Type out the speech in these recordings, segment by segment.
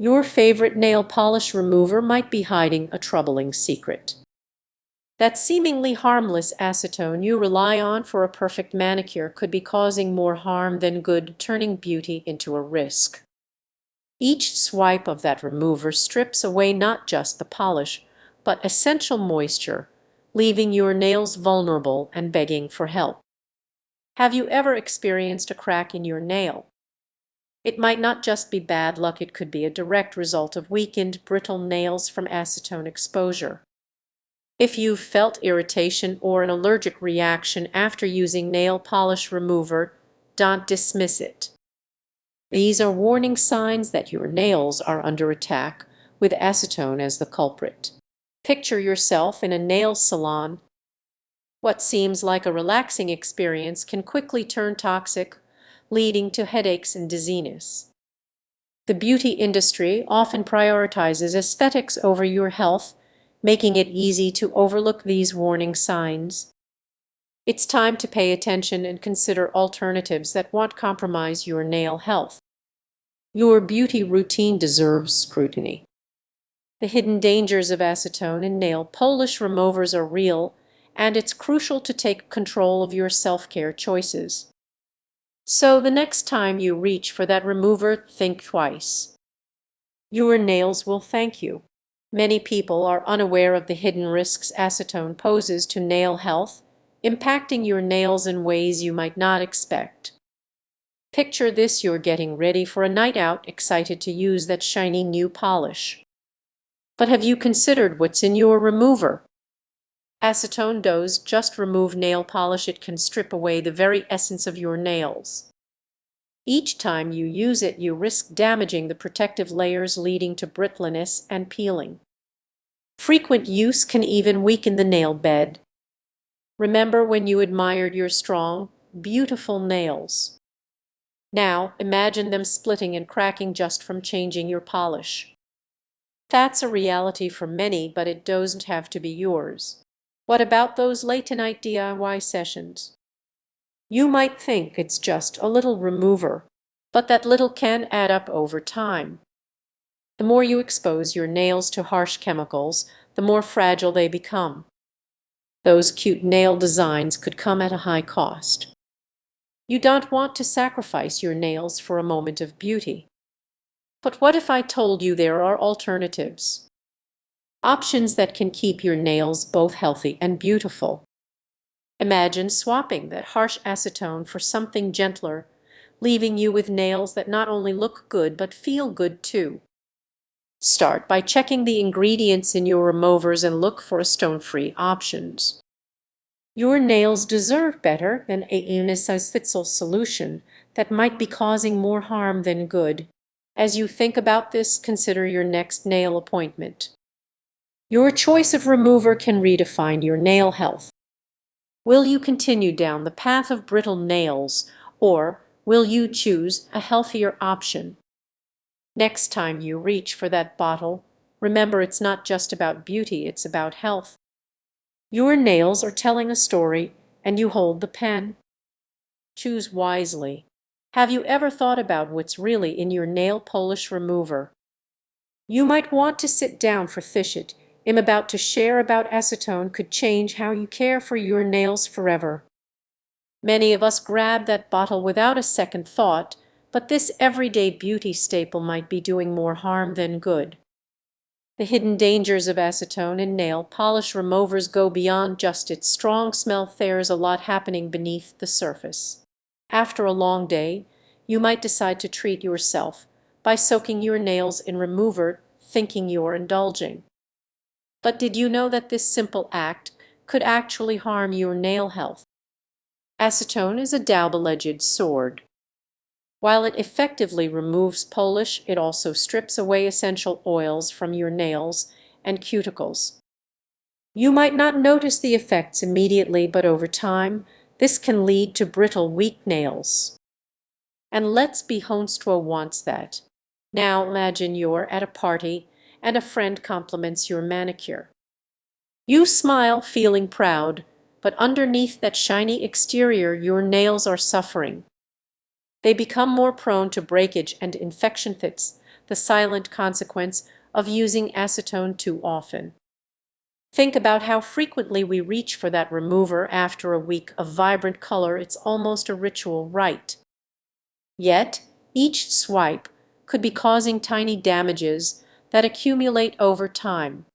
Your favorite nail polish remover might be hiding a troubling secret. That seemingly harmless acetone you rely on for a perfect manicure could be causing more harm than good, turning beauty into a risk. Each swipe of that remover strips away not just the polish, but essential moisture, leaving your nails vulnerable and begging for help. Have you ever experienced a crack in your nail? It might not just be bad luck, it could be a direct result of weakened, brittle nails from acetone exposure. If you've felt irritation or an allergic reaction after using nail polish remover, don't dismiss it. These are warning signs that your nails are under attack, with acetone as the culprit. Picture yourself in a nail salon. What seems like a relaxing experience can quickly turn toxic, leading to headaches and dizziness. The beauty industry often prioritizes aesthetics over your health, making it easy to overlook these warning signs. It's time to pay attention and consider alternatives that won't compromise your nail health. Your beauty routine deserves scrutiny. The hidden dangers of acetone in nail polish removers are real, and it's crucial to take control of your self-care choices. So the next time you reach for that remover, think twice. Your nails will thank you. Many people are unaware of the hidden risks acetone poses to nail health, impacting your nails in ways you might not expect. Picture this: you're getting ready for a night out, excited to use that shiny new polish. But have you considered what's in your remover? Acetone doesn't just remove nail polish, it can strip away the very essence of your nails. Each time you use it, you risk damaging the protective layers, leading to brittleness and peeling. Frequent use can even weaken the nail bed. Remember when you admired your strong, beautiful nails? Now imagine them splitting and cracking just from changing your polish. That's a reality for many, but it doesn't have to be yours. What about those late-night DIY sessions? You might think it's just a little remover, but that little can add up over time. The more you expose your nails to harsh chemicals, the more fragile they become. Those cute nail designs could come at a high cost. You don't want to sacrifice your nails for a moment of beauty. But what if I told you there are alternatives? Options that can keep your nails both healthy and beautiful. Imagine swapping that harsh acetone for something gentler, leaving you with nails that not only look good but feel good too. Start by checking the ingredients in your removers and look for stone-free options. Your nails deserve better than a universal solution that might be causing more harm than good. As you think about this, consider your next nail appointment. Your choice of remover can redefine your nail health. Will you continue down the path of brittle nails, or will you choose a healthier option? Next time you reach for that bottle, remember it's not just about beauty, it's about health. Your nails are telling a story, and you hold the pen. Choose wisely. Have you ever thought about what's really in your nail polish remover? You might want to sit down for this. I'm about to share about acetone could change how you care for your nails forever. Many of us grab that bottle without a second thought, but this everyday beauty staple might be doing more harm than good. The hidden dangers of acetone in nail polish removers go beyond just its strong smell. There's a lot happening beneath the surface. After a long day, you might decide to treat yourself by soaking your nails in remover, thinking you're indulging. But did you know that this simple act could actually harm your nail health? Acetone is a double-edged sword. While it effectively removes polish, it also strips away essential oils from your nails and cuticles. You might not notice the effects immediately, but over time, this can lead to brittle, weak nails. And let's be honest, who wants that? Now imagine you're at a party and a friend compliments your manicure. You smile, feeling proud, but underneath that shiny exterior, your nails are suffering. They become more prone to breakage and infection. the silent consequence of using acetone too often. Think about how frequently we reach for that remover after a week of vibrant color. It's almost a ritual rite. Yet, each swipe could be causing tiny damages that accumulate over time.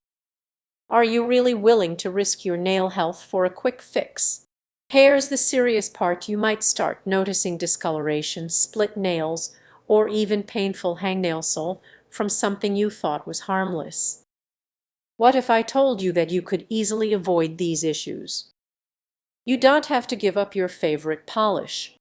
Are you really willing to risk your nail health for a quick fix? Here's the serious part. You might start noticing discoloration, split nails, or even painful hangnail sole from something you thought was harmless. What if I told you that you could easily avoid these issues? You don't have to give up your favorite polish.